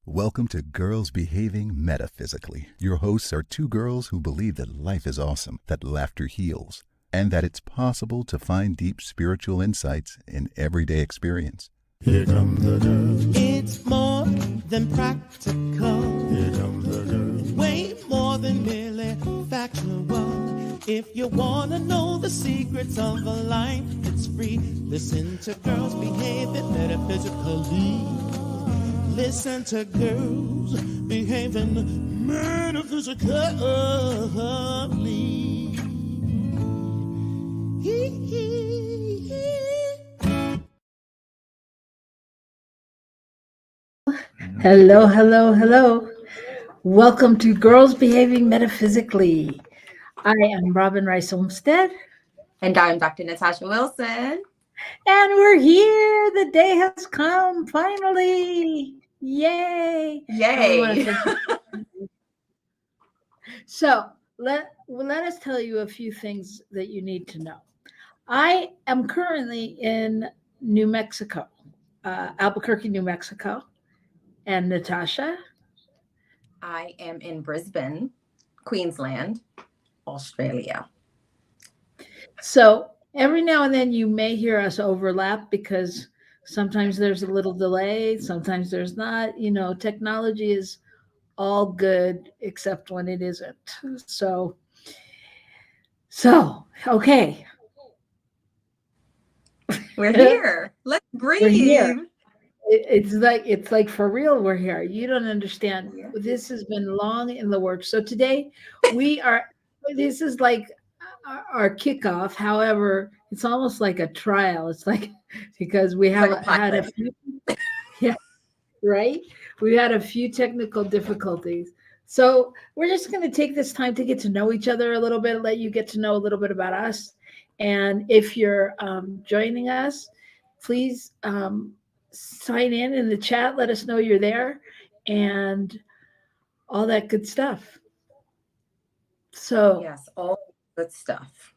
Welcome to Girls Behaving Metaphysically. Your hosts are two girls who believe that life is awesome, that laughter heals, and that it's possible to find deep spiritual insights in everyday experience. Here come the girls. It's more than practical. Here come the girls. Way more than merely factual. If you want to know the secrets of a life, it's free. Listen to Girls Behaving Metaphysically. Listen to Girls Behaving Metaphysically. Hello, hello, hello. Welcome to Girls Behaving Metaphysically. I am Robin Rice Olmsted. And I'm Dr. Natasha Wilson. And we're here. The day has come, finally. Yay. Yay. So let us tell you a few things that you need to know. I am currently in New Mexico, Albuquerque, New Mexico. And Natasha? I am in Brisbane, Queensland, Australia. So every now and then you may hear us overlap because sometimes there's a little delay, sometimes there's not. You know, technology is all good except when it isn't. So okay. We're here. Let's breathe. We're here. It's like for real, we're here. You don't understand. This has been long in the works. So today this is like our kickoff. However, it's almost like a trial. It's like because we have had a few, yeah, right? We had a few technical difficulties. So we're just going to take this time to get to know each other a little bit, let you get to know a little bit about us. And if you're joining us, please sign in the chat. Let us know you're there and all that good stuff. So yes, all good stuff.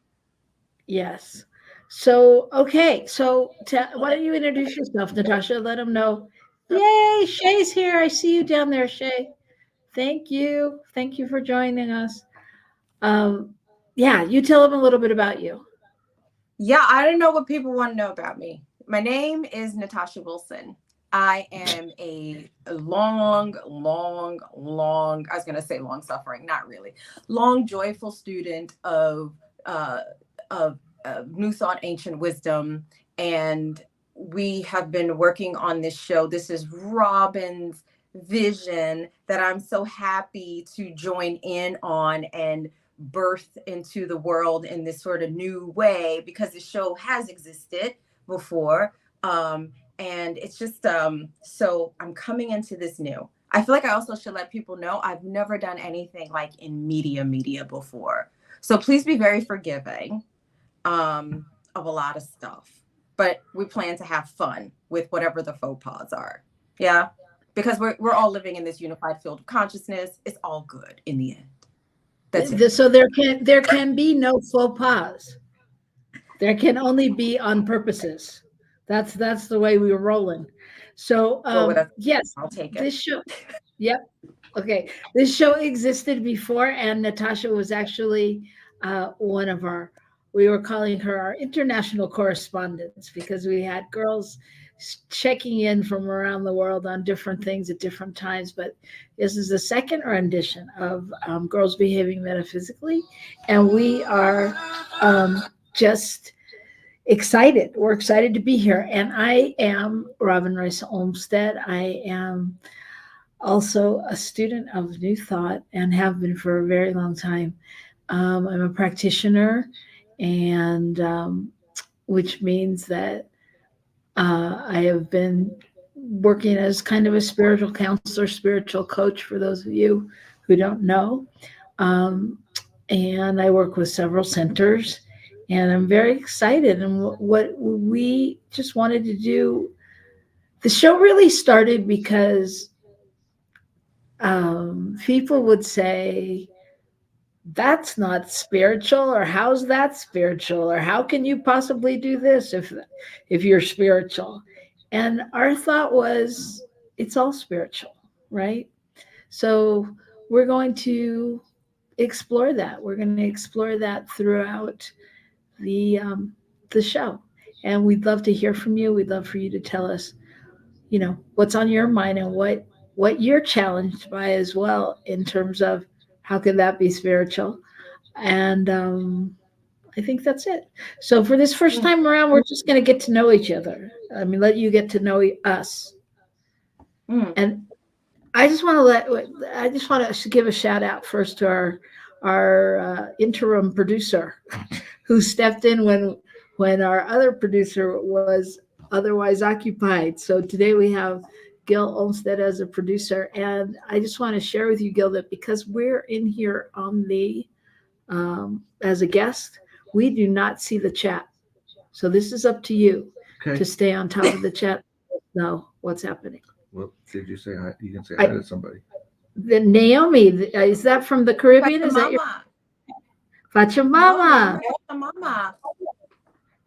Yes. So okay. So why don't you introduce yourself, Natasha? Let them know. Yay, Shay's here. I see you down there, Shay. Thank you. Thank you for joining us. Yeah, you tell them a little bit about you. Yeah, I don't know what people want to know about me. My name is Natasha Wilson. I am a long, I was going to say long suffering, not really, long, joyful student of New Thought, Ancient Wisdom. And we have been working on this show. This is Robin's vision that I'm so happy to join in on and birth into the world in this sort of new way, because the show has existed before. And it's just, so I'm coming into this new. I feel like I also should let people know I've never done anything like in media before. So please be very forgiving of a lot of stuff. But we plan to have fun with whatever the faux pas are. Yeah, because we're all living in this unified field of consciousness. It's all good in the end. That's it. So there can be no faux pas. There can only be on purposes. That's the way we were rolling. So yes, I'll take it. This show, yep. Okay, this show existed before, and Natasha was actually one of we were calling her our international correspondents, because we had girls checking in from around the world on different things at different times. But this is the second rendition of Girls Behaving Metaphysically, and we are just excited. We're excited to be here. And I am Robin Rice Olmsted. I am also a student of New Thought and have been for a very long time. I'm a practitioner, and which means that I have been working as kind of a spiritual counselor, spiritual coach, for those of you who don't know. And I work with several centers, and I'm very excited. And what we just wanted to do, the show really started because people would say, that's not spiritual, or how's that spiritual, or how can you possibly do this if you're spiritual? And our thought was, it's all spiritual. right? So we're going to explore that. We're going to explore that throughout the um, the show, and we'd love to hear from you. We'd love for you to tell us, what's on your mind and what you're challenged by as well in terms of how could that be spiritual. And I think that's it. So for this first time around, we're just going to get to know each other. I mean, let you get to know us. Mm. And I just want to give a shout out first to our interim producer, who stepped in when our other producer was otherwise occupied. So today we have Gil Olmsted as a producer, and I just want to share with you, Gil, that because we're in here on the as a guest, we do not see the chat. So this is up to you Okay. to stay on top of the chat, know what's happening. Well, did you say hi? You can say I- hi to somebody. The Naomi, is that from the Caribbean? Is that your Mama. Pachamama? No, Mama.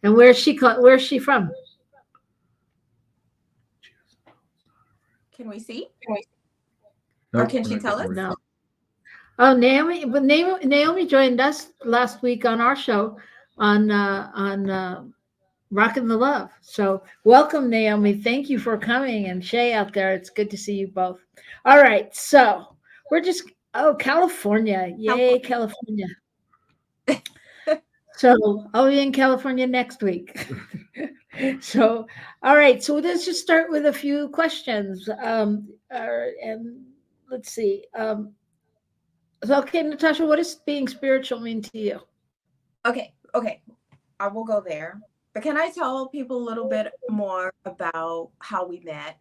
And where's she from? Can we see? Nope, Or can we're she not tell getting us? ready. No. Oh, Naomi joined us last week on our show on Rockin' the Love. So welcome, Naomi. Thank you for coming, and Shay out there. It's good to see you both. All right, so we're just California, yay California. So I'll be in California next week. So all right, so let's just start with a few questions. And let's see. So, okay, Natasha, what does being spiritual mean to you? Okay. I will go there. But can I tell people a little bit more about how we met?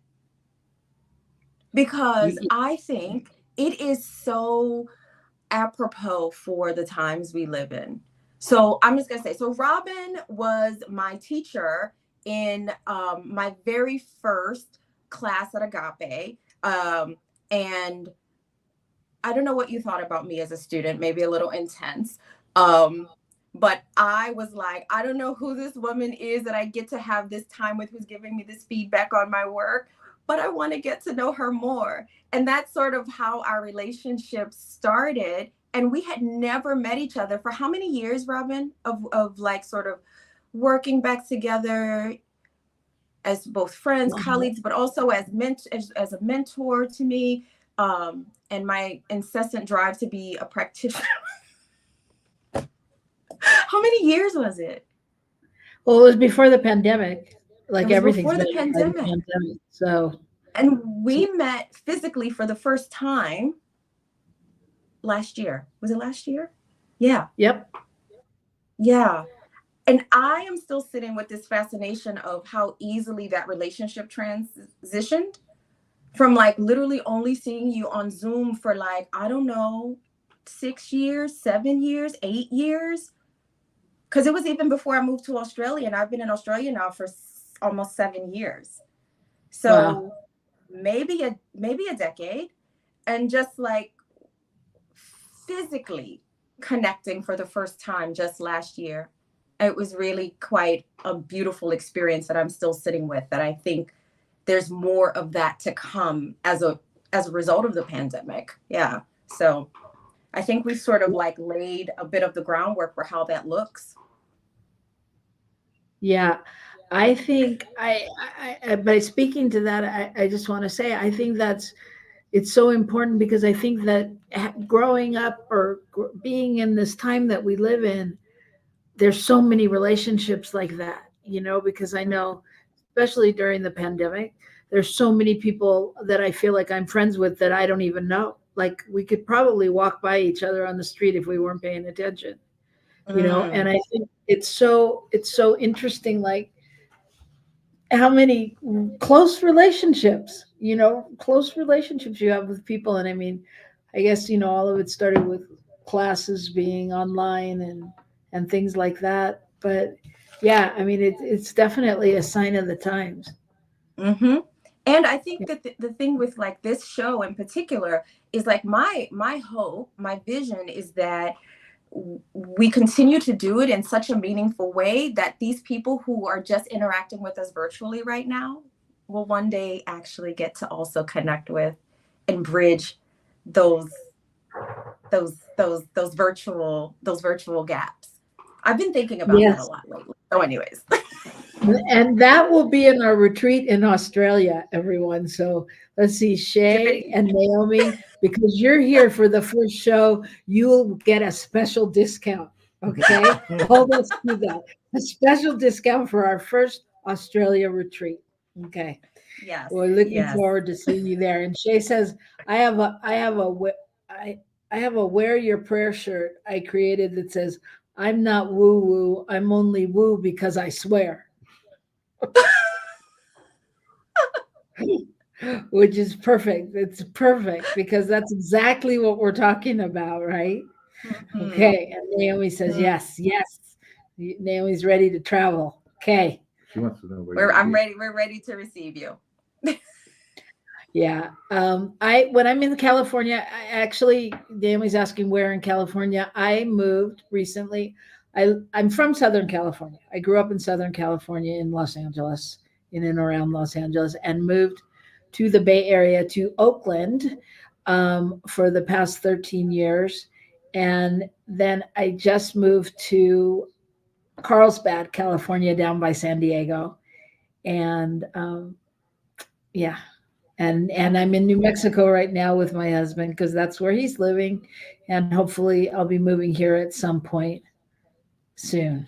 Because I think it is so apropos for the times we live in. So I'm just going to say, so Robin was my teacher in my very first class at Agape. And I don't know what you thought about me as a student, maybe a little intense. But I was like, I don't know who this woman is that I get to have this time with, who's giving me this feedback on my work, but I want to get to know her more. And that's sort of how our relationship started. And we had never met each other for how many years, Robin, of like sort of working back together as both friends, colleagues, but also as a mentor to me, and my incessant drive to be a practitioner. How many years was it? Well, it was before the pandemic. Like everything's before the been by pandemic. So And we met physically for the first time last year. Was it last year? Yeah. Yep. Yeah. And I am still sitting with this fascination of how easily that relationship transitioned from like literally only seeing you on Zoom for like, I don't know, 6 years, 7 years, 8 years. Because it was even before I moved to Australia, and I've been in Australia now for almost 7 years. So Wow. maybe a decade, and just like physically connecting for the first time just last year. It was really quite a beautiful experience that I'm still sitting with, that I think there's more of that to come as a result of the pandemic. Yeah. So I think we sort of like laid a bit of the groundwork for how that looks. Yeah. I think by speaking to that, I just want to say, I think it's so important, because I think that growing up or being in this time that we live in, there's so many relationships like that, because I know, especially during the pandemic, there's so many people that I feel like I'm friends with that I don't even know. Like we could probably walk by each other on the street if we weren't paying attention, and I think it's so interesting, like how many close relationships you have with people. And I mean, I guess all of it started with classes being online and things like that, but yeah, I mean, it's definitely a sign of the times. Mm-hmm. And I think that the thing with like this show in particular is like my hope, my vision is that we continue to do it in such a meaningful way that these people who are just interacting with us virtually right now will one day actually get to also connect with and bridge those those virtual gaps. I've been thinking about that a Yes. lot lately. So, anyways. And that will be in our retreat in Australia, everyone. So let's see, Shay and Naomi, because you're here for the first show, you'll get a special discount. Okay. Hold us to that. A special discount for our first Australia retreat. Okay. Yes. We're looking Yes. forward to seeing you there. And Shay says, I have a wear your prayer shirt I created that says, I'm not woo woo. I'm only woo because I swear. Which is perfect. It's perfect because that's exactly what we're talking about, right? Mhm. Okay. And Naomi says, Mhm. yes, yes. Naomi's ready to travel. Okay. She wants to know where I'm ready. We're ready to receive you. Yeah. When I'm in California, Naomi's asking where in California. I moved recently. I'm from Southern California. I grew up in Southern California in Los Angeles, in and around Los Angeles, and moved to the Bay Area to Oakland for the past 13 years. And then I just moved to Carlsbad, California, down by San Diego. And yeah, and I'm in New Mexico right now with my husband because that's where he's living, and hopefully I'll be moving here at some point soon.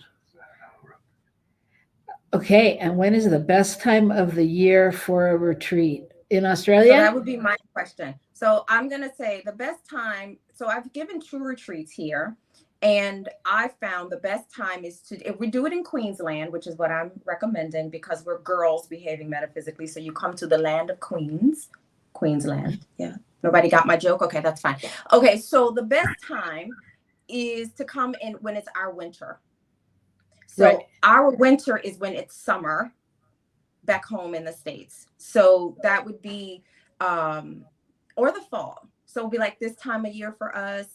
Okay, and when is the best time of the year for a retreat in So Australia? that would be my question. So I'm going to say the best time. So I've given 2 retreats here, and I found the best time is if we do it in Queensland, which is what I'm recommending because we're girls behaving metaphysically. So you come to the land of Queens, Queensland. Yeah. Nobody got my joke. Okay, that's fine. Okay. So the best time is to come in when it's our winter. So Right. our winter is when it's summer back home in the States. So that would be, or the fall. So it'll be like this time of year for us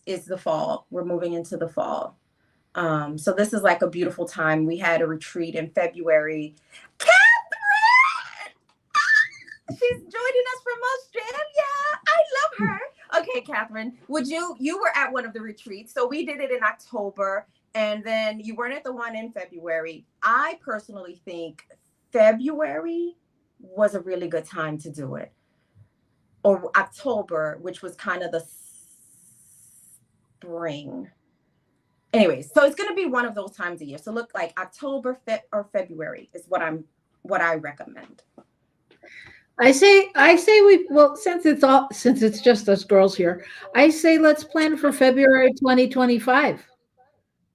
is the fall. We're moving into the fall. So this is like a beautiful time. We had a retreat in February. Catherine! She's joining us from Australia. I love her. Okay, Catherine, you were at one of the retreats. So we did it in October. And then you weren't at the one in February. I personally think February was a really good time to do it. Or October, which was kind of the spring. Anyways, so it's going to be one of those times a year. So look like October or February is what I recommend. I say since it's just us girls here, I say let's plan for February 2025.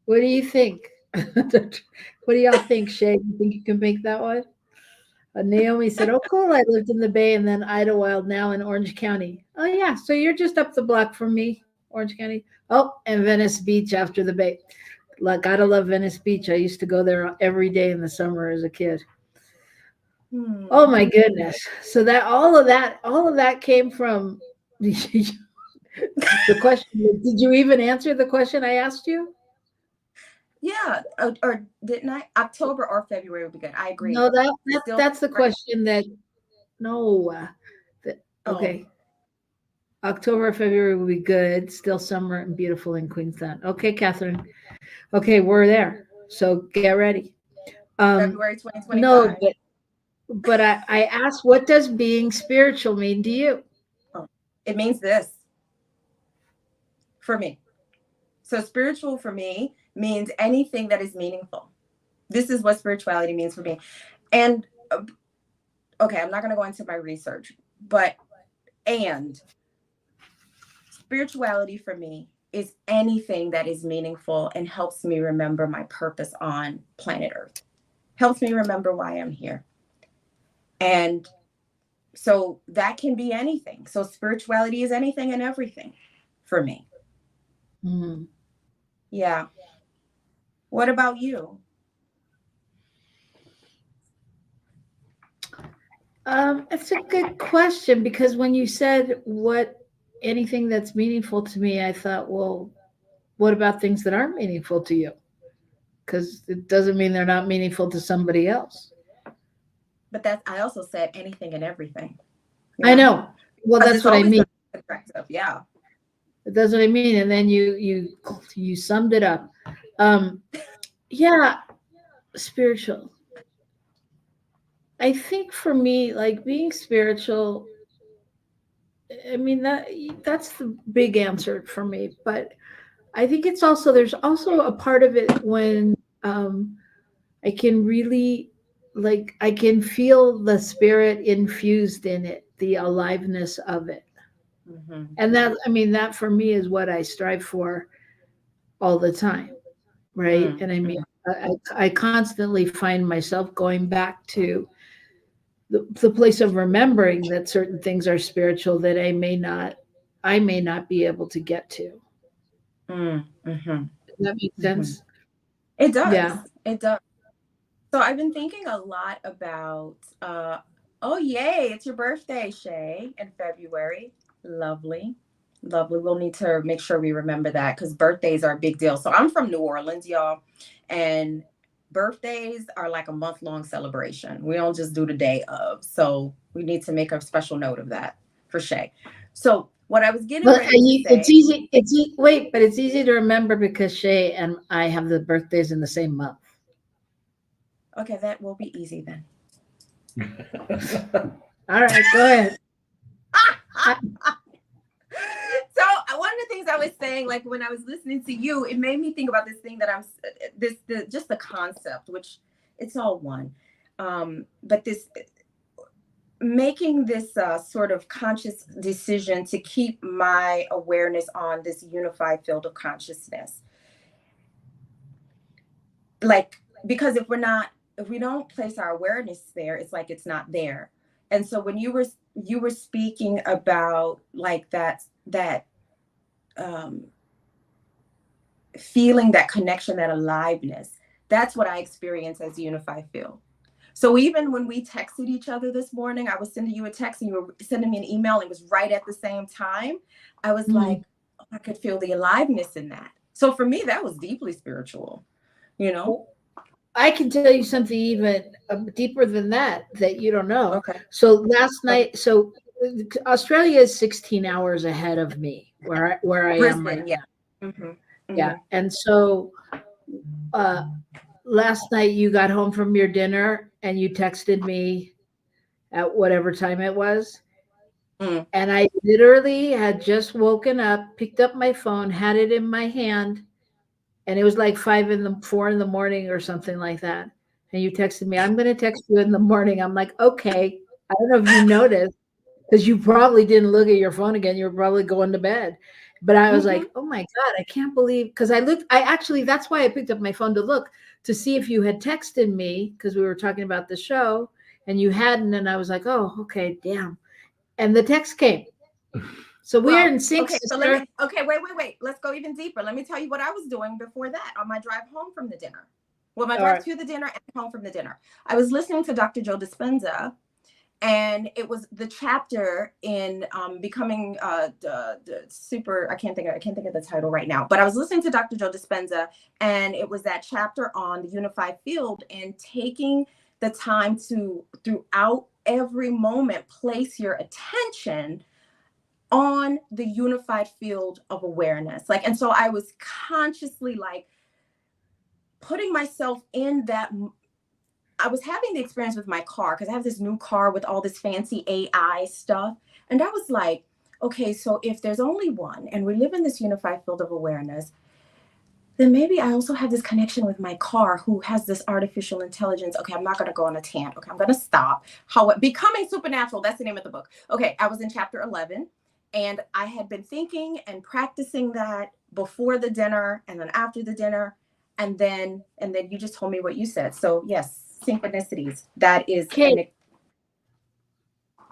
What do you think? What do y'all think, Shay? You think you can make that one? Naomi said, "Oh, cool. I lived in the Bay and then Idlewild, now in Orange County. Oh, yeah. So you're just up the block from me, Orange County. Oh, and Venice Beach after the Bay. Gotta love Venice Beach. I used to go there every day in the summer as a kid. Oh my goodness. So that all of that came from the question. Did you even answer the question I asked you? Yeah, or didn't I? October or February would be good. I agree. No, that's the question that no. Okay. October, February will be good. Still summer and beautiful in Queensland. Okay, Catherine. Okay, we're there. So get ready. February 2025. No, but I asked, what does being spiritual mean to you? It means this for me. So spiritual for me means anything that is meaningful. This is what spirituality means for me. And okay, I'm not going to go into my research, and spirituality for me is anything that is meaningful and helps me remember my purpose on planet Earth. Helps me remember why I'm here. And so that can be anything. So spirituality is anything and everything for me. Mm. Yeah. What about you? It's a good question because when you said anything that's meaningful to me, I thought, well, what about things that aren't meaningful to you? Because it doesn't mean they're not meaningful to somebody else. But I also said anything and everything. I Yeah. know. Well, Because that's it's what I always mean. been attractive. Yeah. That's what I mean. And then you summed it up. Um, yeah, spiritual. I think for me, like being spiritual, I mean that's the big answer for me. But I think it's also there's also a part of it when I can really like I can feel the spirit infused in it, the aliveness of it. Hmm. And that I mean that for me is what I strive for all the time, right? And I mean Mm-hmm. I constantly find myself going back to the place of remembering that certain things are spiritual that I may not be able to get to. Mm-hmm. Does that make Hmm. sense? It does. Yeah. It does. So I've been thinking a lot about, oh, yay, it's your birthday, Shay, in February. Lovely. Lovely. We'll need to make sure we remember that because birthdays are a big deal. So I'm from New Orleans, y'all, and birthdays are like a month-long celebration. We don't just do the day of. So we need to make a special note of that for Shay. So what I was getting Well, ready to it's say, easy. Wait, but it's easy to remember because Shay and I have the birthdays in the same month. okay, that will be easy then. All right, go ahead. I, So one of the things I was saying, like when I was listening to you, it made me think about this thing that just the concept, which it's all one. But this making this sort of conscious decision to keep my awareness on this unified field of consciousness, like because if we don't place our awareness there, it's like it's not there. And so when you were speaking about like that um feeling, that connection, that aliveness, that's what I experience as unified field. So even when we texted each other this morning, I was sending you a text and you were sending me an email, it was right at the same time. I was Mhm. like, oh, I could feel the aliveness in that. So for me, that was deeply spiritual, you know? I can tell you something even deeper than that you don't know. Okay. So last Okay. night, so Australia is 16 hours ahead of me where I am right Brisbane, yeah. now. Hmm. Yeah, Hmm. and so uh, last night you got home from your dinner and you texted me at whatever time it was. Mm. And I literally had just woken up, picked up my phone, had it in my hand, and it was like 4 in the morning or something like that. And you texted me, I'm going to text you in the morning. I'm like, okay. I don't know if you noticed because you probably didn't look at your phone again. You were probably going to bed. But I was Hmm. like, oh my God, I can't believe because I actually, that's why I picked up my phone to look to see if you had texted me because we were talking about the show and you hadn't. And I was like, oh, okay, damn. And the text came. So we are Well, in sync, okay, so let me, sister. okay, wait. Let's go even deeper. Let me tell you what I was doing before that on my drive home from the dinner. Well, my All drive right. to the dinner and home from the dinner. I was listening to Dr. Joe Dispenza, and it was the chapter in becoming the super. I can't think of the title right now. But I was listening to Dr. Joe Dispenza, and it was that chapter on the unified field and taking the time to throughout every moment place your attention on the unified field of awareness. Like, and so I was consciously like putting myself in that. I was having the experience with my car because I have this new car with all this fancy AI stuff. And I was like, okay, so if there's only one and we live in this unified field of awareness, then maybe I also have this connection with my car who has this artificial intelligence. Okay, I'm not going to go on a tangent. Okay, I'm going to stop. How Becoming Supernatural, that's the name of the book. Okay, I was in chapter 11 and I had been thinking and practicing that before the dinner and then after the dinner and then you just told me what you said. So, yes, synchronicities. That is Okay, an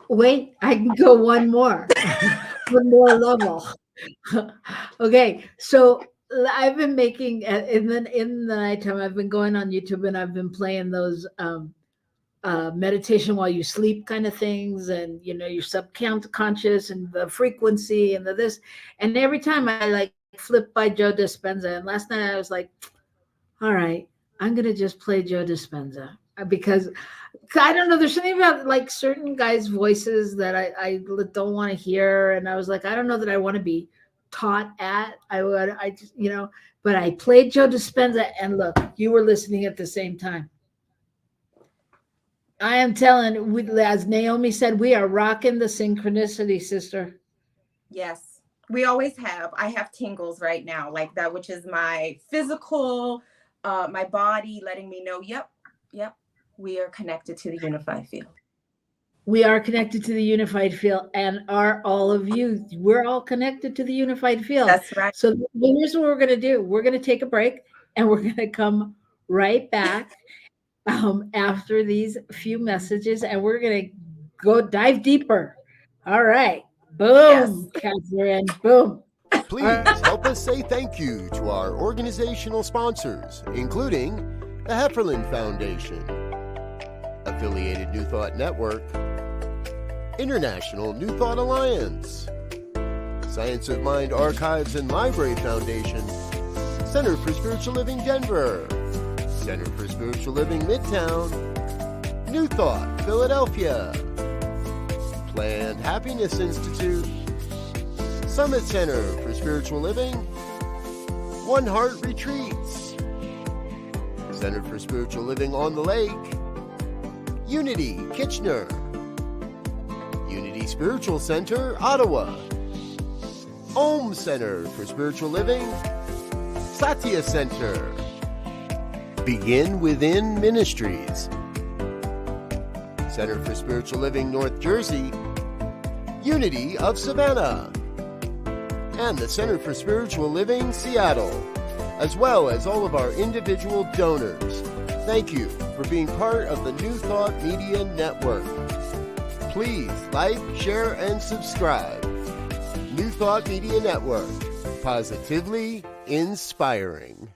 wait, I can go one more, one more level. Okay, so I've been making in the nighttime. I've been going on YouTube and I've been playing those meditation while you sleep kind of things, and your subconscious and the frequency and the this. And every time I like flip by Joe Dispenza, and last night I was like, all right, I'm gonna just play Joe Dispenza. because I don't know. There's something about like certain guys' voices that I don't want to hear, and I was like, I don't know that I want to be taught at. I just but I played Joe Dispenza, and look, you were listening at the same time. I am telling, as Naomi said, we are rocking the synchronicity, sister. Yes, we always have. I have tingles right now, like that, which is my physical, my body letting me know, yep, we are connected to the unified field. We are connected to the unified field, and are all of you. We're all connected to the unified field. That's right. So here's what we're going to do. We're going to take a break, and we're going to come right back after these few messages, and we're going to go dive deeper. All right. Boom, Yes. Catherine. Boom. Please help us say thank you to our organizational sponsors, including the Hefferland Foundation, Affiliated New Thought Network, International New Thought Alliance, Science of Mind Archives and Library Foundation, Center for Spiritual Living Denver, Center for Spiritual Living Midtown, New Thought Philadelphia, Planned Happiness Institute, Summit Center for Spiritual Living, One Heart Retreats, Center for Spiritual Living on the Lake, Unity Kitchener, Unity Spiritual Center Ottawa, Om Center for Spiritual Living, Satya Center, Begin Within Ministries, Center for Spiritual Living North Jersey, Unity of Savannah, and the Center for Spiritual Living Seattle, as well as all of our individual donors. Thank you for being part of the New Thought Media Network. Please like, share, and subscribe. New Thought Media Network, positively inspiring.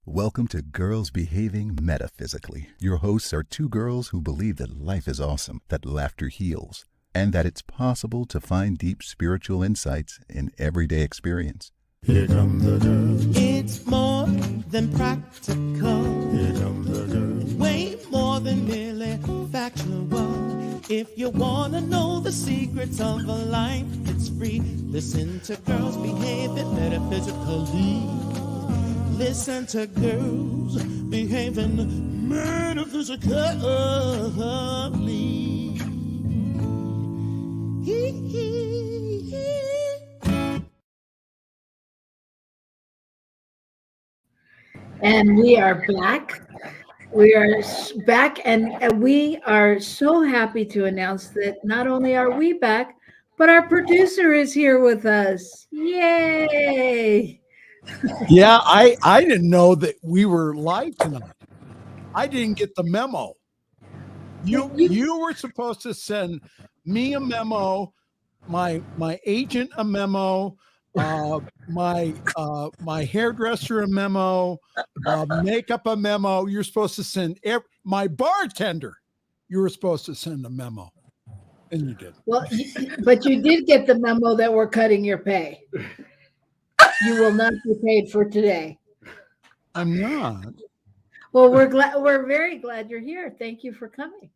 Welcome to Girls Behaving Metaphysically. Your hosts are two girls who believe that life is awesome, that laughter heals, and that it's possible to find deep spiritual insights in everyday experience. Here come the girls. It's more than practical. Here come the girls. Way more than merely factual. If you wanna know the secrets of a life, it's free. Listen to Girls Behaving Metaphysically. Listen to Girls Behaving Metaphysically. And we are back. We are back, and we are so happy to announce that not only are we back, but our producer is here with us. Yay! Yeah, I didn't know that we were live tonight. I didn't get the memo. You were supposed to send me a memo, my agent a memo, my hairdresser a memo, makeup a memo. You're supposed to send my bartender. You were supposed to send a memo, and you did. Well, but you did get the memo that we're cutting your pay. You will not be paid for today. I'm not. Well, we're very glad you're here. Thank you for coming.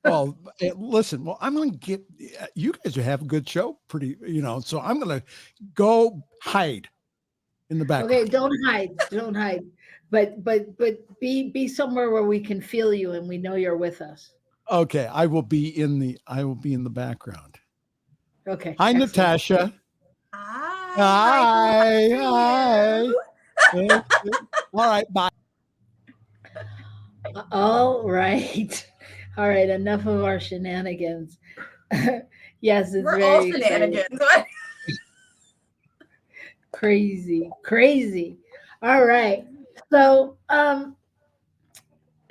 Well, listen. Well, I'm going to get you guys have a good show, pretty. So I'm going to go hide in the background. Okay, don't hide, but be somewhere where we can feel you and we know you're with us. Okay, I will be in the background. Okay. Hi, excellent. Natasha. Hi, Hi. Michael. All right, bye. All right. All right. Enough of our shenanigans. Yes, it's We're all very shenanigans. crazy. All right. So,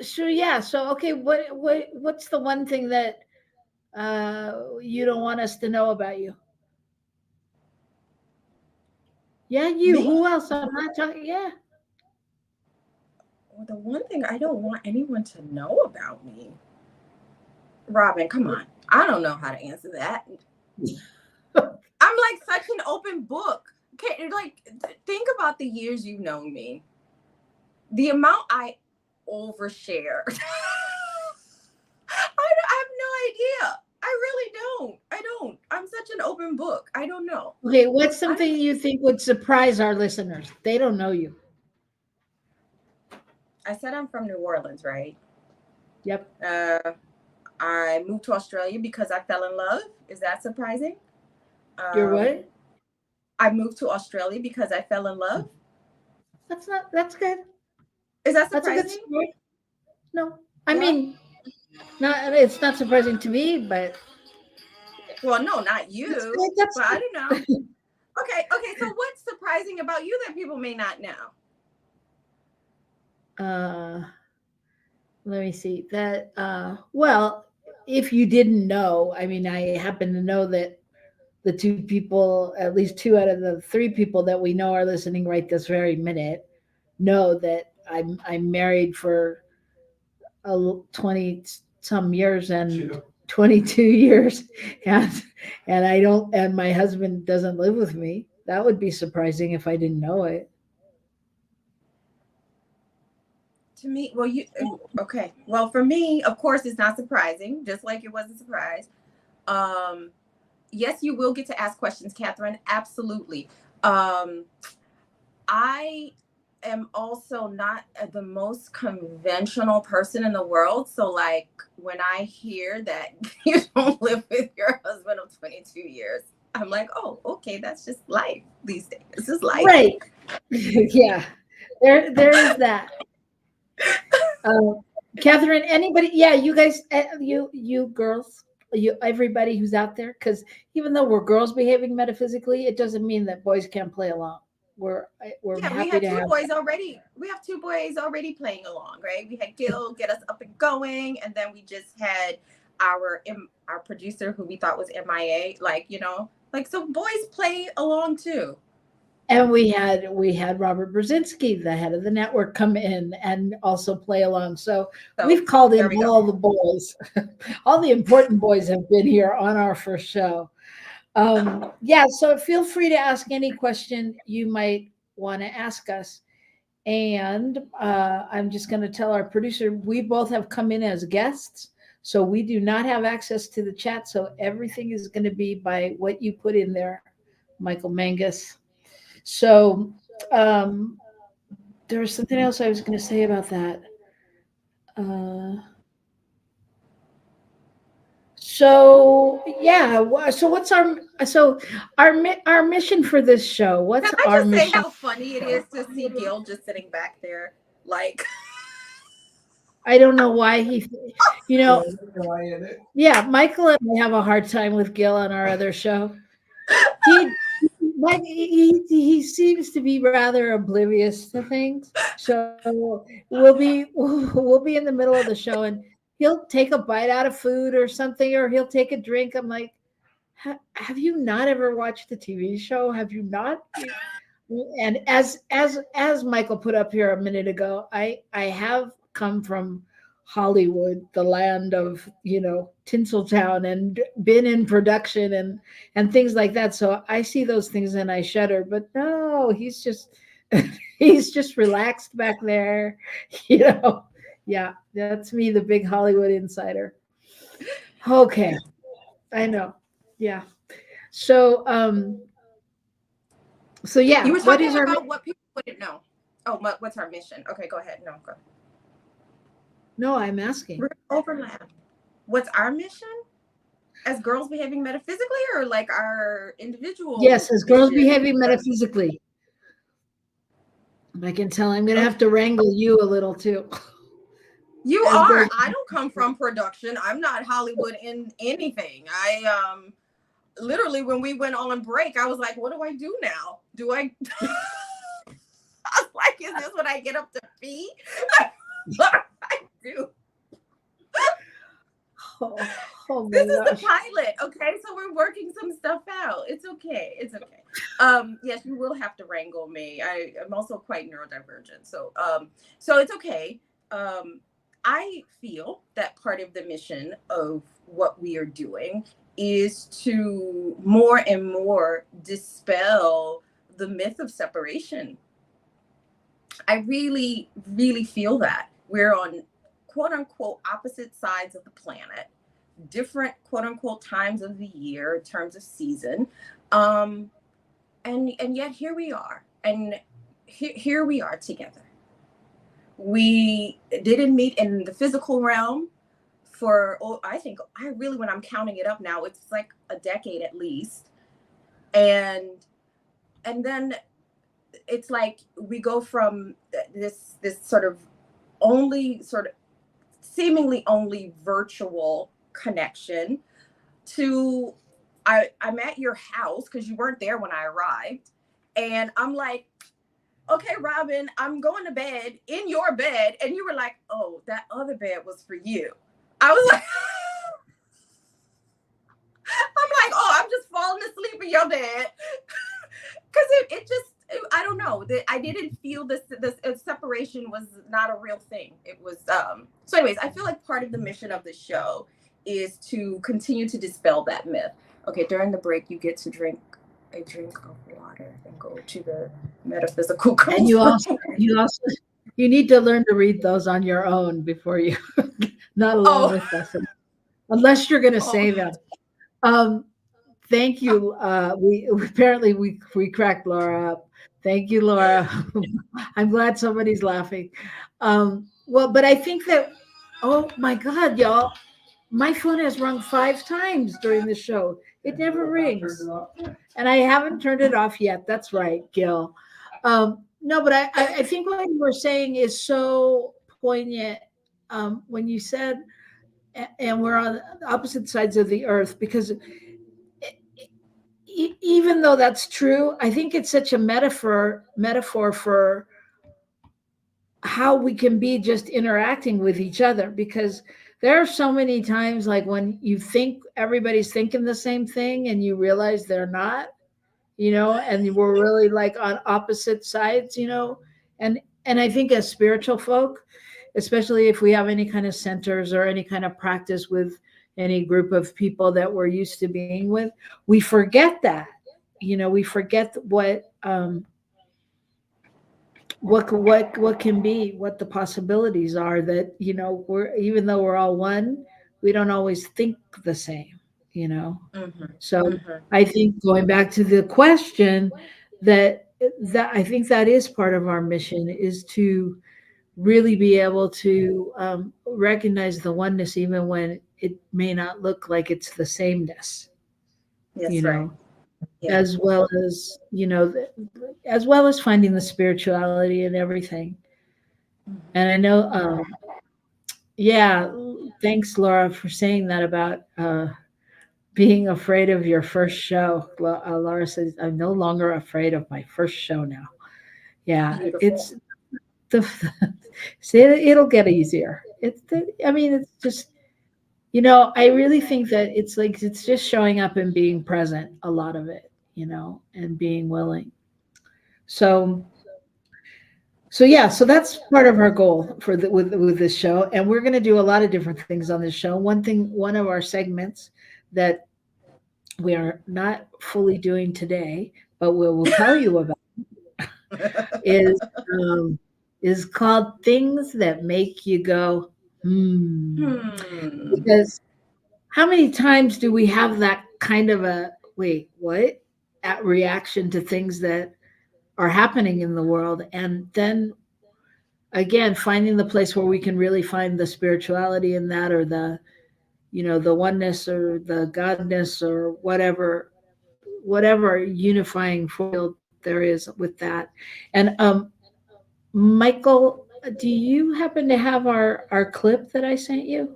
so okay, what's the one thing that you don't want us to know about you? Yeah, you. Me? Who else? I'm not talking. Yeah. Well, the one thing I don't want anyone to know about me. Robin, come on. I don't know how to answer that. I'm like such an open book. Okay, like think about the years you've known me. The amount I overshare. I have no idea. I really don't. I don't. I'm such an open book. I don't know. Okay, what's something you think would surprise our listeners? They don't know you. I said I'm from New Orleans, right? Yep. I moved to Australia because I fell in love. Is that surprising? You're what? I moved to Australia because I fell in love. That's good. Is that That's a good surprising? story. No. I mean, it's not surprising to me, but well, no, not you. That's but I don't know. Okay. So what's surprising about you that people may not know? Let me see that. Well, if you didn't know, I mean, I happen to know that the two people, at least two out of the three people that we know are listening right this very minute, know that I'm married for 20 some years and 22 years, and I don't, and my husband doesn't live with me. That would be surprising if I didn't know it. To me, well, okay. Well, for me, of course, it's not surprising, just like it wasn't a surprise. Yes, you will get to ask questions, Catherine. Absolutely. I am also not the most conventional person in the world. So, like, when I hear that you don't live with your husband of 22 years, I'm like, oh, okay, that's just life these days. This is life. Right. Yeah. There is that. Catherine, anybody? Yeah, you guys, you girls, everybody who's out there, because even though we're girls behaving metaphysically, it doesn't mean that boys can't play along. We're happy to have. We have two boys already playing along, right? We had Gil get us up and going, and then we just had our producer who we thought was MIA, so boys play along too. And we had Robert Brzezinski, the head of the network, come in and also play along. So we've called in all the boys. All the important boys have been here on our first show. So feel free to ask any question you might want to ask us. And I'm just going to tell our producer, we both have come in as guests. So we do not have access to the chat. So everything is going to be by what you put in there, Michael Mangus. So there was something else I was going to say about that. So what's our mission for this show? What's Can I our just mission? say how funny it is to see Gil just sitting back there, like. I don't know why yeah, Michael and I have a hard time with Gil on our other show. He seems to be rather oblivious to things. So we'll be in the middle of the show and he'll take a bite out of food or something, or he'll take a drink. I'm like, have you not ever watched the TV show? Have you not? And as Michael put up here a minute ago, I have come from Hollywood, the land of, Tinseltown, and been in production and things like that. So I see those things and I shudder, but no, he's just relaxed back there. Yeah, that's me, the big Hollywood insider. Okay, I know. Yeah. So so You yeah, were what talking is our about what people wouldn't know. Oh, what's our mission? Okay, go ahead. No, go. no, I'm asking. We're gonna overlap. What's our mission as girls behaving metaphysically, or like our individual Yes, as girls mission? behaving metaphysically. I can tell I'm gonna Okay. have to wrangle you a little too. You As are. girls, I don't come from production. I'm not Hollywood in anything. I literally when we went on break, I was like, what do I do now? Do I I was like, is this what I get up to be? What do I do? oh, oh This my is the gosh. pilot. Okay, so we're working some stuff out. It's okay. It's okay. Yes, you will have to wrangle me. I am also quite neurodivergent. So it's okay. Um I feel that part of the mission of what we are doing is to more and more dispel the myth of separation. I really, really feel that we're on quote unquote opposite sides of the planet, different quote unquote times of the year in terms of season. Um, and yet here we are. And here we are together. We didn't meet in the physical realm for, oh, I think I really, when I'm counting it up now, it's like a decade at least. And then it's like we go from this sort of only sort of seemingly only virtual connection to I'm at your house because you weren't there when I arrived, and I'm like, okay, Robin, I'm going to bed in your bed, and you were like, oh, that other bed was for you. I was like, I'm like, oh, I'm just falling asleep in your bed because it just I don't know that I didn't feel this separation was not a real thing. It was so anyways, I feel like part of the mission of the show is to continue to dispel that myth. Okay, during the break you get to drink a drink of water and go to the metaphysical And girls you room. also you need to learn to read those on your own before you not along Oh, with us, unless you're going to oh, say them. Um, thank you. We apparently we cracked Laura up. Thank you, Laura. I'm glad somebody's laughing. Well, but I think that oh my God, y'all, my phone has rung 5 times during the show. It never rings, and I haven't turned it off yet. That's right, Gil. No, but I think what you were saying is so poignant when you said, and we're on the opposite sides of the earth, because even though that's true, I think it's such a metaphor for how we can be just interacting with each other, because there are so many times like when you think everybody's thinking the same thing and you realize they're not, and we're really like on opposite sides, and I think as spiritual folk, especially if we have any kind of centers or any kind of practice with any group of people that we're used to being with, we forget that, we forget what can be, what the possibilities are, that we're, even though we're all one, we don't always think the same, you know mm-hmm, so mm-hmm. I think, going back to the question, that I think that is part of our mission, is to really be able to recognize the oneness even when it may not look like it's the sameness, you Yes, right. know Yeah. as well as as well as finding the spirituality in everything. Mm-hmm. And I know, yeah, thanks, Laura, for saying that about being afraid of your first show. Laura says, I'm no longer afraid of my first show now. Yeah, Beautiful. it's the, see, it'll get easier. I mean, it's just, I really think that it's like, it's just showing up and being present, a lot of it, and being willing. So, so yeah, so that's part of our goal for with this show, and we're going to do a lot of different things on this show. One of our segments that we are not fully doing today, but we will tell you about, is um, is called "Things That Make You Go Hmm." Hmm. Because how many times do we have that kind of a wait, what? At reaction to things that are happening in the world. And then again, finding the place where we can really find the spirituality in that, or the, the oneness or the godness or whatever unifying field there is with that. And Michael, do you happen to have our clip that I sent you?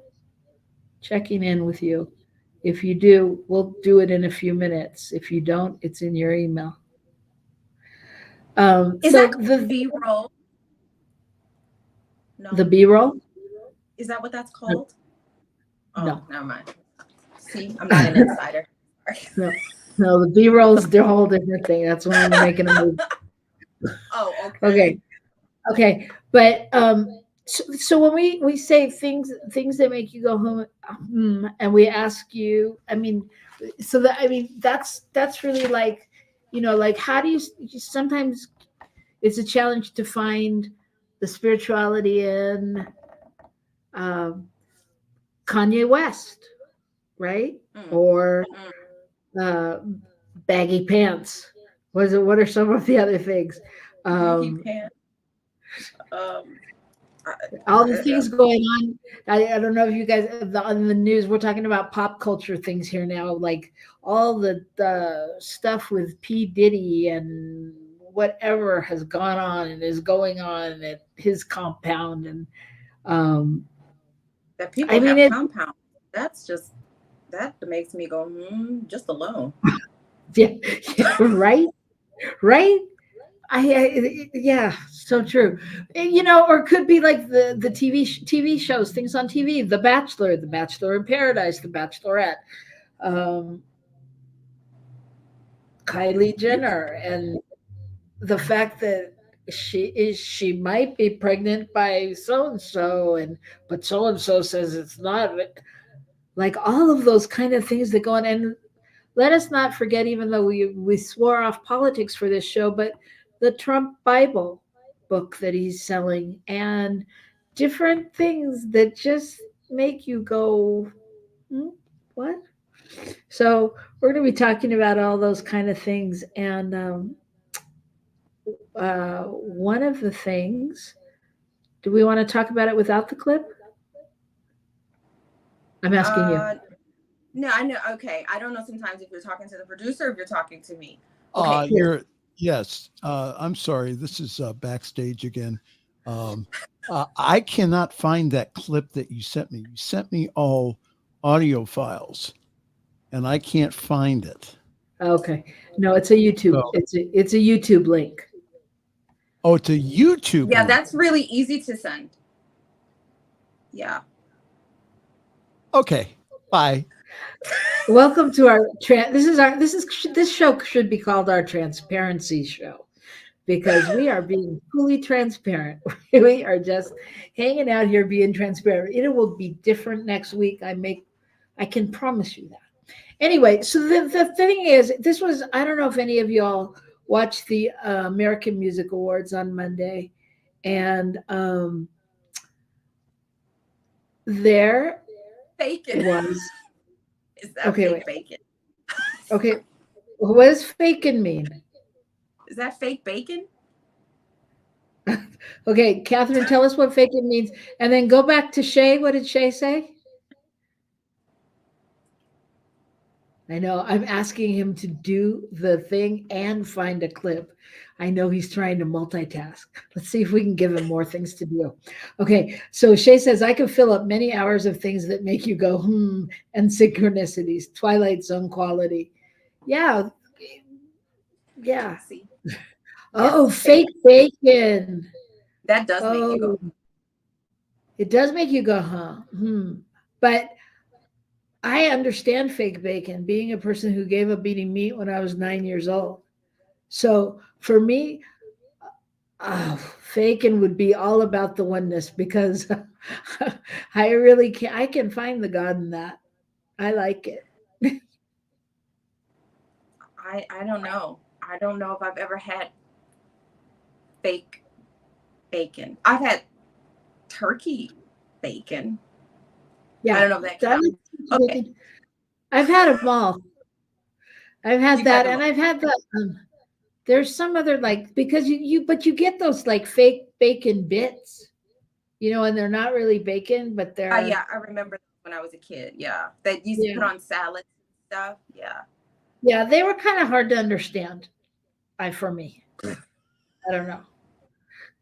Checking in with you. If you do, we'll do it in a few minutes. If you don't, it's in your email. Is So that the B-roll? No. the B-roll? Is that what that's called? Oh, No. never mind. See, I'm not an insider. No, no, the B-roll is a whole different thing. That's when we're making a movie. Oh, okay. Okay. But so when we say things that make you go home, and we ask you, I mean, that's really like, like how do you sometimes it's a challenge to find the spirituality in um, Kanye West, right? Or uh, baggy pants. What are some of the other things? You can't. All the things going on. I don't know if you guys on the news. We're talking about pop culture things here now, like all the stuff with P Diddy and whatever has gone on and is going on at his compound, and that people I mean have it. compound. That makes me go just alone. Yeah, right. Yeah, so true. Or it could be like the TV shows, things on TV, The Bachelor, The Bachelor in Paradise, The Bachelorette, um, Kylie Jenner, and the fact that she might be pregnant by so and so, but so and so says it's not. Like all of those kind of things that go on, and let us not forget, even though we swore off politics for this show, but the Trump Bible book that he's selling, and different things that just make you go, what? So we're going to be talking about all those kind of things. And one of the things, do we want to talk about it without the clip? I'm asking you. No, I know. Okay. I don't know sometimes if you're talking to the producer or if you're talking to me. Okay. Yes. I'm sorry. This is backstage again. I cannot find that clip that you sent me. You sent me all audio files, and I can't find it. Okay. No, it's a YouTube. So, It's a YouTube link. oh, it's a YouTube. Yeah, link. that's really easy to send. Yeah. Okay. Bye. Welcome to our this show should be called our transparency show, because we are being fully transparent. We are just hanging out here being transparent. It will be different next week. I can promise you that. Anyway, so the thing is, I don't know if any of y'all watched the American Music Awards on Monday, and there Bacon. was Is that okay. fake bacon? Okay, what does faking mean? Is that fake bacon? Okay, Catherine, tell us what faking means, and then go back to Shay. What did Shay say? I know I'm asking him to do the thing and find a clip. I know he's trying to multitask. Let's see if we can give him more things to do. Okay, so Shay says, I could fill up many hours of things that make you go, and synchronicities, Twilight Zone quality. Yeah. See. Oh, Yes, fake bacon. That does make you go. It does make you go, But I understand fake bacon, being a person who gave up eating meat when I was 9 years old. So for me, bacon would be all about the oneness, because I really can. I can find the God in that. I like it. I don't know. I don't know if I've ever had fake bacon. I've had turkey bacon. Yeah, I don't know if that I counts. like Okay. bacon. I've had them all. I've had You've that, had them and all. I've had the. There's some other like because but you get those like fake bacon bits, and they're not really bacon, but Yeah, they're I remember when I was a kid. Yeah, that used to yeah put on salads and stuff. Yeah. yeah they were kind of hard to understand. For me, I don't know.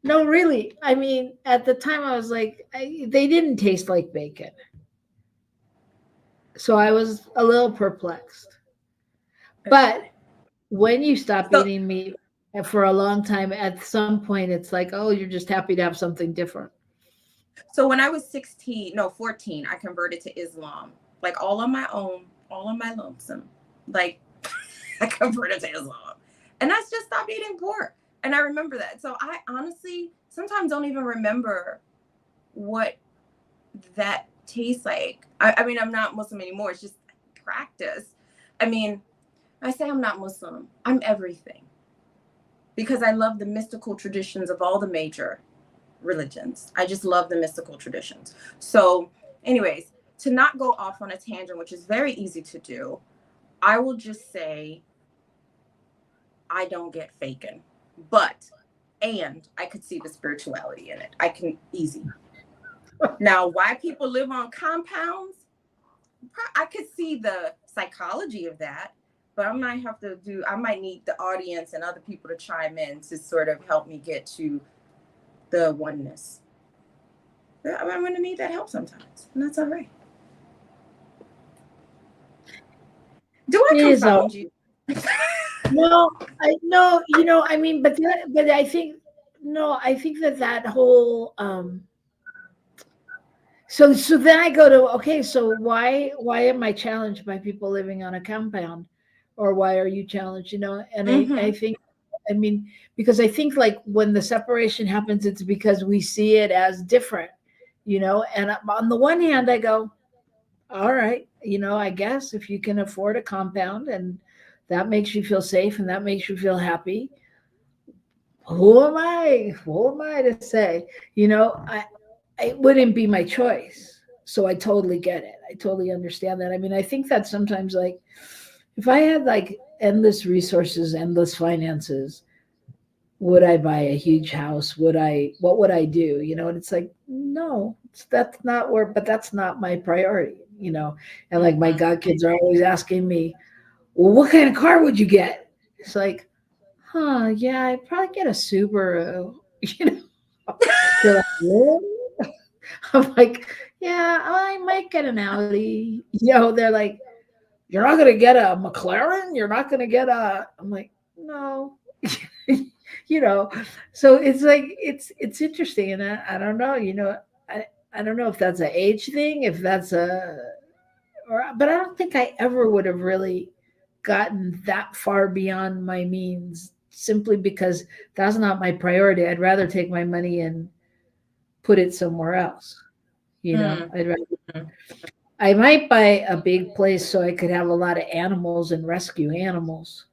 No, really. I mean, at the time, I was like, they didn't taste like bacon, so I was a little perplexed. But when you stop So, eating meat for a long time, at some point, it's like, oh, you're just happy to have something different. so when I was 16, no, 14, I converted to Islam, like all on my own, all on my lonesome. Like I converted to Islam, and I just stopped eating pork. And I remember that. So I honestly sometimes don't even remember what that tastes like. I mean, I'm not Muslim anymore. It's just practice. I mean, I say I'm not Muslim. I'm everything because I love the mystical traditions of all the major religions. I just love the mystical traditions. So, anyways, to not go off on a tangent, which is very easy to do, I will just say I don't get faking, and I could see the spirituality in it. I can easy. Now, why people live on compounds, I could see the psychology of that, but I might need the audience and other people to chime in to sort of help me get to the oneness. I'm going to need that help sometimes, and that's all right. Do I confound you? No, I mean, but I think no, I think that whole so then I go to okay, so why am I challenged by people living on a compound, or why are you challenged? And I think, I mean, because I think like when the separation happens, it's because we see it as different, And on the one hand, I go, all right, I guess if you can afford a compound and that makes you feel safe and that makes you feel happy, who am I? Who am I to say? It wouldn't be my choice. So I totally get it. I totally understand that. I mean, I think that sometimes like if I had like endless resources, endless finances, would I buy a huge house? What would I do? And it's like, no, that's not but that's not my priority, And like my godkids are always asking me, well, what kind of car would you get? It's like, yeah, I'd probably get a Subaru, They're like, really? I'm like, yeah, I might get an Audi. They're like, you're not gonna get a McLaren. You're not gonna get a. I'm like, no. So it's like it's interesting, and I don't know. I don't know if that's an age thing, if that's but I don't think I ever would have really gotten that far beyond my means simply because that's not my priority. I'd rather take my money and put it somewhere else. I'd rather. I might buy a big place so I could have a lot of animals and rescue animals.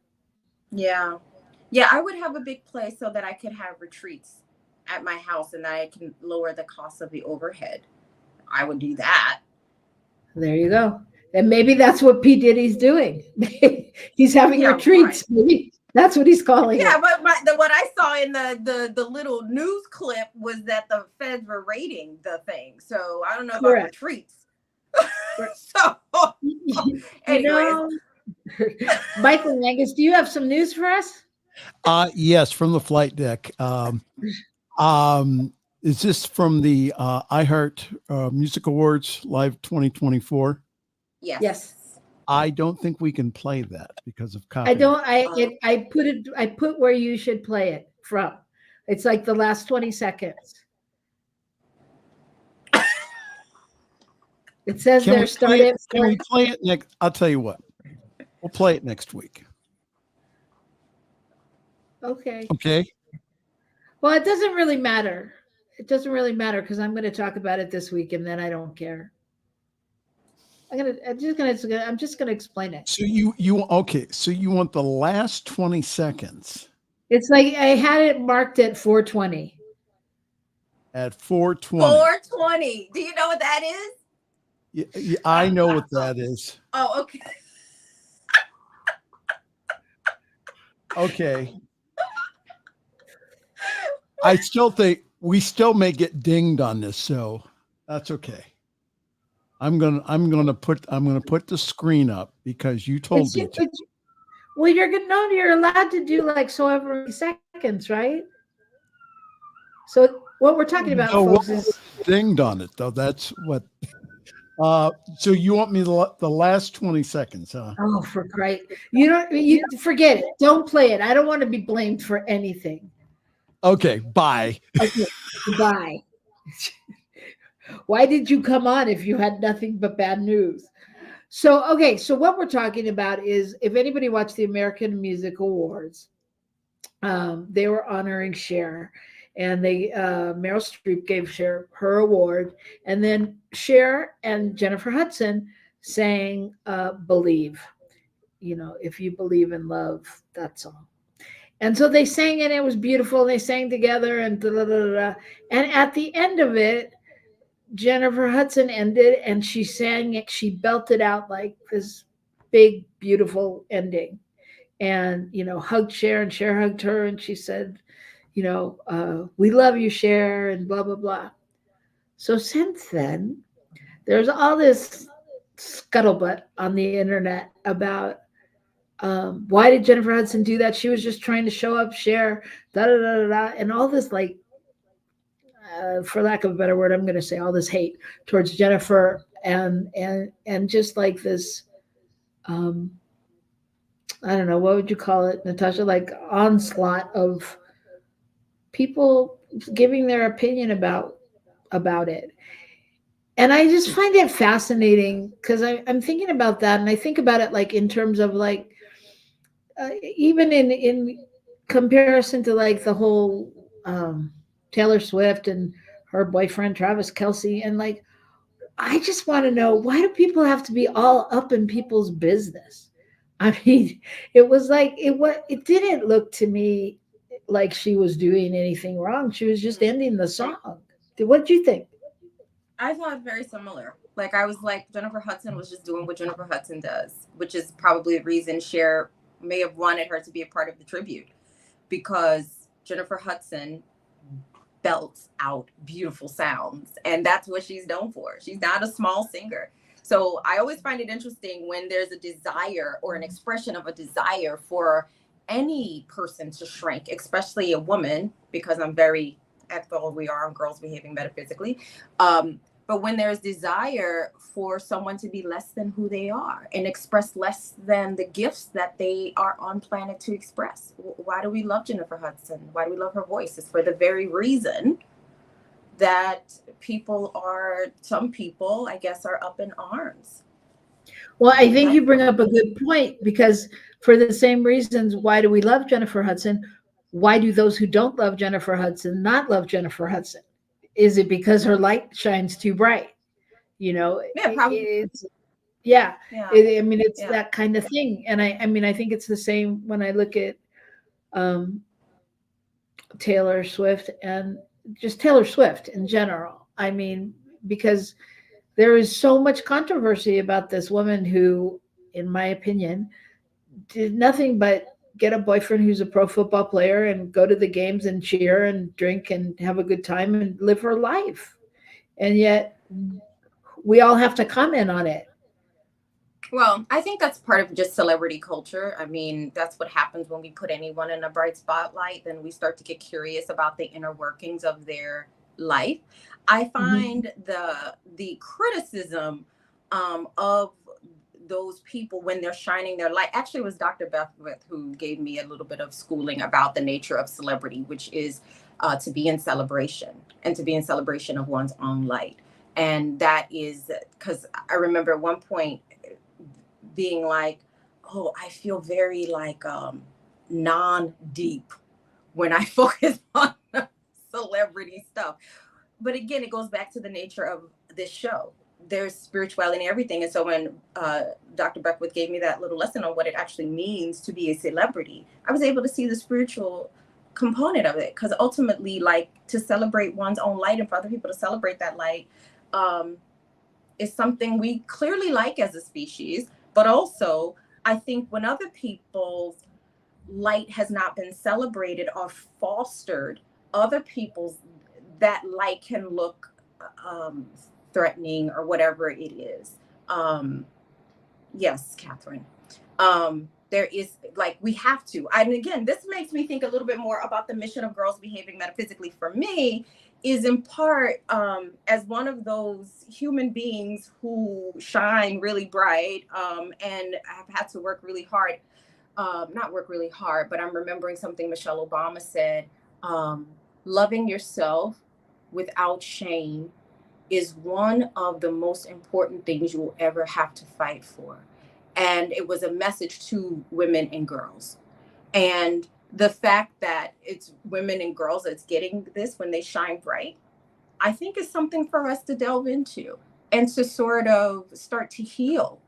Yeah. Yeah, I would have a big place so that I could have retreats at my house and that I can lower the cost of the overhead. I would do that. There you go. And maybe that's what P. Diddy's doing. He's having retreats. Right. Maybe that's what he's calling it. Yeah, but what I saw in the little news clip was that the feds were raiding the thing. So I don't know about retreats. So, anyways. Michael Angus, do you have some news for us? Yes, from the flight deck. Is this from the iHeart Music Awards Live 2024? Yes. I don't think we can play that because of copyright. I put where you should play it from. It's like the last 20 seconds. It says they're started. Can we play it next? I'll tell you what. We'll play it next week. Okay. Okay. Well, it doesn't really matter. It doesn't really matter because I'm going to talk about it this week, and then I don't care. I'm just gonna explain it. So okay. So you want the last 20 seconds? It's like I had it marked at 4:20. At 4:20. 4:20. Do you know what that is? I know what that is. Oh, okay. Okay. I still think we still may get dinged on this, so that's okay. I'm gonna put the screen up because you told me to. Well, you're allowed to do like so every seconds, right? So what we're talking about, So folks, what is dinged on it though? That's what. So you want me the last 20 seconds, huh? oh, for Christ, you forget it. Don't play it. I don't want to be blamed for anything. Okay, bye. Okay, goodbye. Why did you come on if you had nothing but bad news? So, okay, so what we're talking about is if anybody watched the American Music Awards, they were honoring Cher, and Meryl Streep gave Cher her award, and then Cher and Jennifer Hudson sang "Believe." If you believe in love, that's all. And so they sang, and it was beautiful. They sang together, and da, da, da, da. And at the end of it, Jennifer Hudson ended, and she sang it. She belted out like this big, beautiful ending, and hugged Cher, and Cher hugged her, and she said, "We love you, Cher," and blah blah blah. So since then, there's all this scuttlebutt on the internet about why did Jennifer Hudson do that? She was just trying to show up, Cher, da da da da, da, and all this like for lack of a better word, I'm going to say all this hate towards Jennifer and just like this, I don't know, what would you call it, Natasha? Like onslaught of people giving their opinion about it. And I just find it fascinating because I'm thinking about that, and I think about it like in terms of like even in comparison to like the whole Taylor Swift and her boyfriend Travis Kelsey, and like I just want to know, why do people have to be all up in people's business? I mean, it was like it didn't look to me like she was doing anything wrong. She was just ending the song. What did you think? I thought very similar. Like I was like, Jennifer Hudson was just doing what Jennifer Hudson does, which is probably the reason Cher may have wanted her to be a part of the tribute, because Jennifer Hudson belts out beautiful sounds, and that's what she's known for. She's not a small singer. So I always find it interesting when there's a desire or an expression of a desire for any person to shrink, especially a woman, because I'm very ethical, we are on Girls Behaving Metaphysically. But when there's desire for someone to be less than who they are and express less than the gifts that they are on planet to express. Why do we love Jennifer Hudson? Why do we love her voice? It's for the very reason that some people, I guess, are up in arms. Well, I think you bring up a good point, because for the same reasons, why do we love Jennifer Hudson? Why do those who don't love Jennifer Hudson not love Jennifer Hudson? Is it because her light shines too bright? Yeah, probably. Yeah. Yeah. I mean, it's that kind of thing. And I mean, I think it's the same when I look at Taylor Swift and just Taylor Swift in general. I mean, because there is so much controversy about this woman who, in my opinion, did nothing but get a boyfriend who's a pro football player and go to the games and cheer and drink and have a good time and live her life. And yet we all have to comment on it. Well, I think that's part of just celebrity culture. I mean, that's what happens when we put anyone in a bright spotlight. Then we start to get curious about the inner workings of their life. I find the criticism of those people when they're shining their light. Actually, it was Dr. Beckwith who gave me a little bit of schooling about the nature of celebrity, which is to be in celebration and to be in celebration of one's own light. And that is because I remember at one point being like, oh, I feel very like non-deep when I focus on celebrity stuff. But again, it goes back to the nature of this show. There's spirituality in everything. And so when Dr. Beckwith gave me that little lesson on what it actually means to be a celebrity, I was able to see the spiritual component of it. Because ultimately, like, to celebrate one's own light and for other people to celebrate that light is something we clearly like as a species, but also I think when other people's light has not been celebrated or fostered, other people's that light can look um, threatening or whatever it is. Um, yes, Catherine. There is like we have to. And again, this makes me think a little bit more about the mission of Girls Behaving Metaphysically. For me, is in part as one of those human beings who shine really bright and have had to work really hard. Not work really hard, but I'm remembering something Michelle Obama said. Um, Loving yourself without shame is one of the most important things you will ever have to fight for. And it was a message to women and girls. And the fact that it's women and girls that's getting this when they shine bright, I think is something for us to delve into and to sort of start to heal.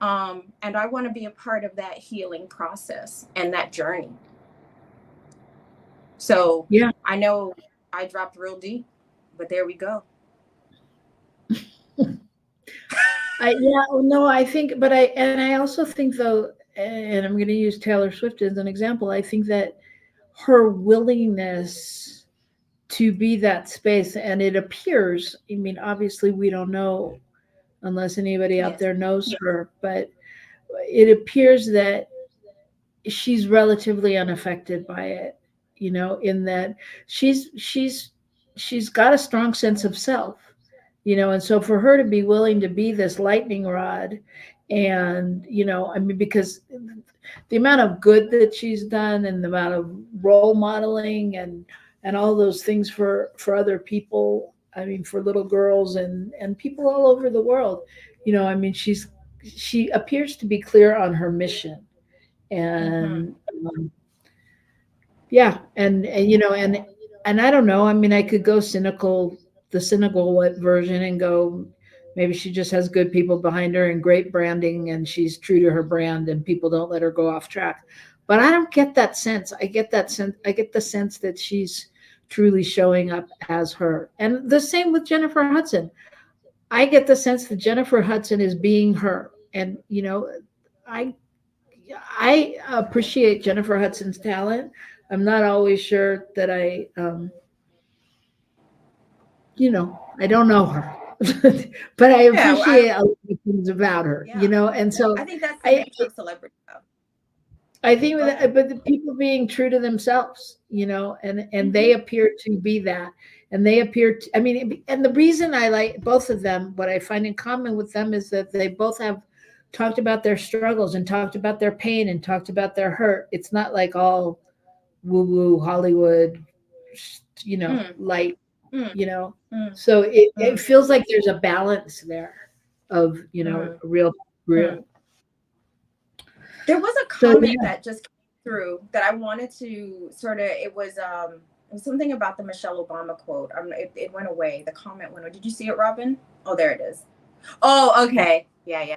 And I want to be a part of that healing process and that journey. So Yeah. I know I dropped real deep, but there we go. No, I think, but I also think though, and I'm going to use Taylor Swift as an example. I think that her willingness to be that space, and it appears, I mean, obviously we don't know unless anybody out Yes. there knows her, but it appears that she's relatively unaffected by it, in that she's got a strong sense of self, and so for her to be willing to be this lightning rod, and I mean, because the amount of good that she's done and the amount of role modeling and all those things for other people, I mean, for little girls and people all over the world, I mean, she appears to be clear on her mission. Mm-hmm. And yeah, and I don't know, I mean, I could go the cynical version, and go, maybe she just has good people behind her and great branding, and she's true to her brand, and people don't let her go off track. But I don't get that sense. I get the sense that she's truly showing up as her. And the same with Jennifer Hudson. I get the sense that Jennifer Hudson is being her. And I I appreciate Jennifer Hudson's talent. I'm not always sure that I don't know her, but I Yeah, appreciate a lot of things about her, yeah. and so I think that's the I, nature of celebrity. Though. I think Go that, ahead. but the people being true to themselves, and they Mm-hmm. appear to be that, and they appear to, I mean, and the reason I like both of them, what I find in common with them is that they both have talked about their struggles and talked about their pain and talked about their hurt. It's not like all woo woo Hollywood, Mm, light, mm, you know. mm, So it mm, feels like there's a balance there of, mm, real. mm. There was a So comment yeah, that just came through that I wanted to sort of. It was something about the Michelle Obama quote. It went away. The comment went away. Did you see it, Robin? Oh, there it is. Oh, okay. Yeah, yeah.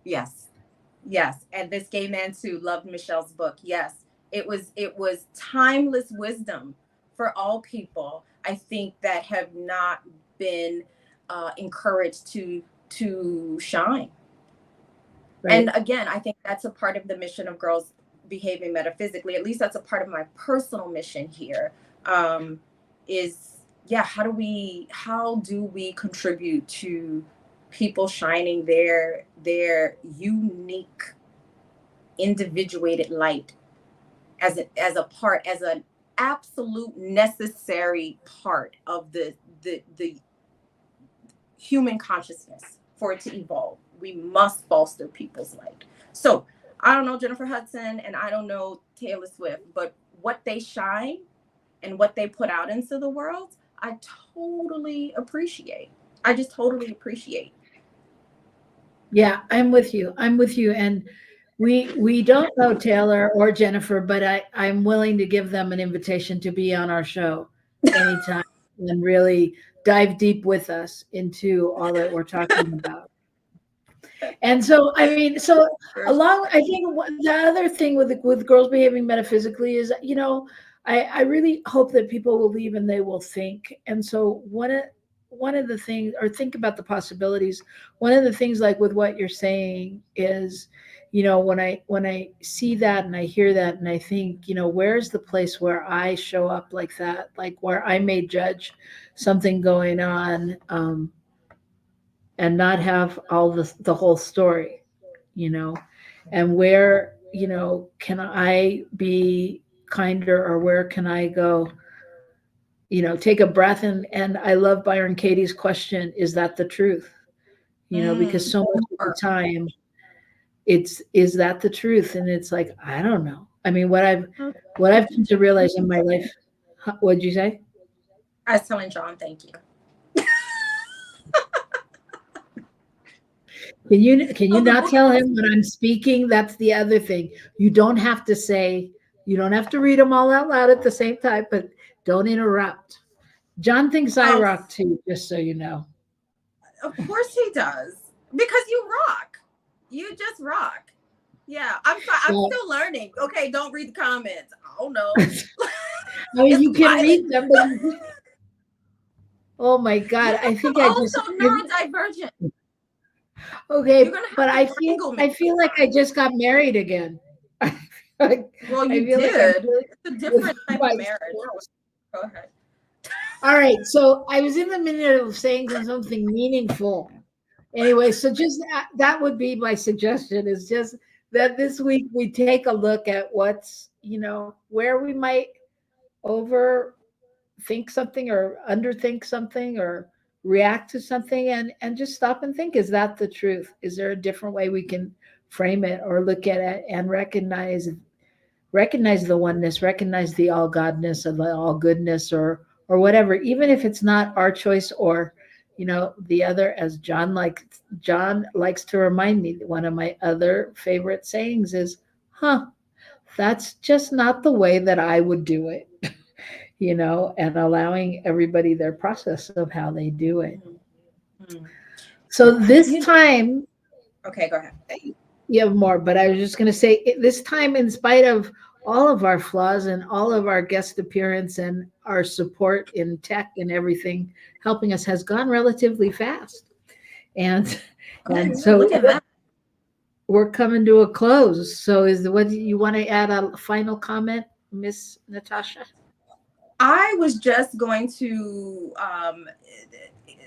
Yes. Yes. And this gay man too loved Michelle's book. Yes. It was timeless wisdom for all people, I think, that have not been encouraged to shine. And right. again, I think that's a part of the mission of Girls Behaving Metaphysically. At least that's a part of my personal mission here. Um, is yeah, how do we contribute to people shining their unique individuated light as an absolute necessary part of the human consciousness for it to evolve. We must foster people's light. So I don't know Jennifer Hudson and I don't know Taylor Swift, but what they shine and what they put out into the world, I totally appreciate. I just totally appreciate. Yeah, I'm with you. And we don't know Taylor or Jennifer, but I'm willing to give them an invitation to be on our show anytime and really dive deep with us into all that we're talking about. And so, I mean, so I think the other thing with girls behaving metaphysically is, I really hope that people will leave and they will think. And so one of the things, or think about the possibilities. One of the things, like with what you're saying, is, when I see that and I hear that and I think, where's the place where I show up like that, like where I may judge something going on, and not have all the whole story, you know, and where, can I be kinder, or where can I go, take a breath. And I love Byron Katie's question, is that the truth? Because so much of the time is that the truth? And it's like, I don't know. I mean, what I've come to realize in my life. What'd you say? I was telling John, thank you. Can you not tell him when I'm speaking? That's the other thing. You don't have to read them all out loud at the same time, but don't interrupt. John thinks I rock too, just so you know. Of course he does. Because you rock. You just rock. Yeah, I'm still learning. Okay, don't read the comments. Oh no. I mean, you can read them, but oh my God. I think I just neurodivergent. Okay, but I feel like I just got married again. Well, you did. It's a different type of marriage. Go ahead. All right, so I was in the minute of saying something meaningful. Anyway, so just that would be my suggestion, is just that this week we take a look at what's, where we might overthink something or underthink something or react to something, and just stop and think, is that the truth? Is there a different way we can frame it or look at it and recognize the oneness, recognize the all godness of the all goodness, or whatever, even if it's not our choice, or the other, as John likes to remind me, one of my other favorite sayings is, that's just not the way that I would do it. And allowing everybody their process of how they do it. Mm-hmm. So this time, okay, go ahead. You have more, but I was just going to say, this time, in spite of all of our flaws and all of our guest appearance and our support in tech and everything helping us, has gone relatively fast. And so we're coming to a close. So what do you want to add a final comment, Miss Natasha? I was just going to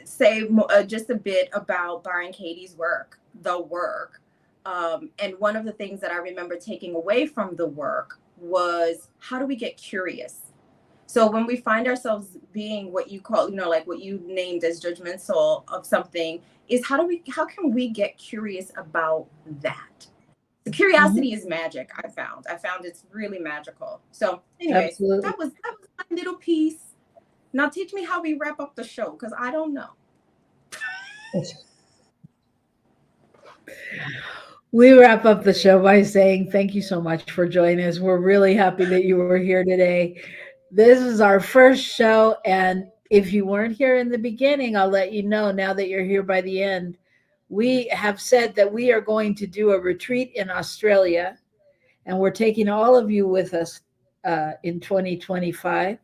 say just a bit about Byron Katie's work, the work. And one of the things that I remember taking away from the work was, how do we get curious? So when we find ourselves being what you call, like what you named as judgmental of something, is how can we get curious about that? The curiosity is magic. I found it's really magical. So anyways, that was my little piece. Now teach me how we wrap up the show, because I don't know. We wrap up the show by saying thank you so much for joining us. We're really happy that you were here today. This is our first show, and if you weren't here in the beginning, I'll let you know now that you're here by the end. We have said that we are going to do a retreat in Australia, and we're taking all of you with us in 2025.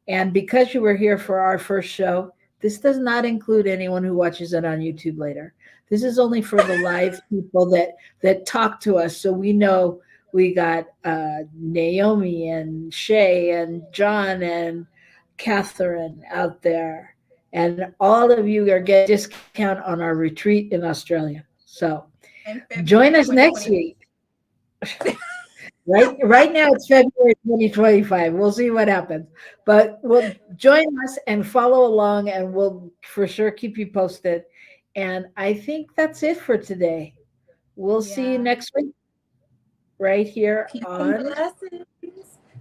And because you were here for our first show, this does not include anyone who watches it on YouTube later. This is only for the live people that talk to us. So we know we got Naomi and Shay and John and Catherine out there. And all of you are getting a discount on our retreat in Australia. So join us next week. Right now it's February 2025. We'll see what happens. But we'll join us and follow along, and we'll for sure keep you posted. And I think that's it for today. We'll see you next week right here on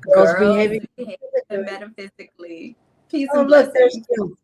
Girls Behaving Metaphysically. Peace and blessings. Look, there's two.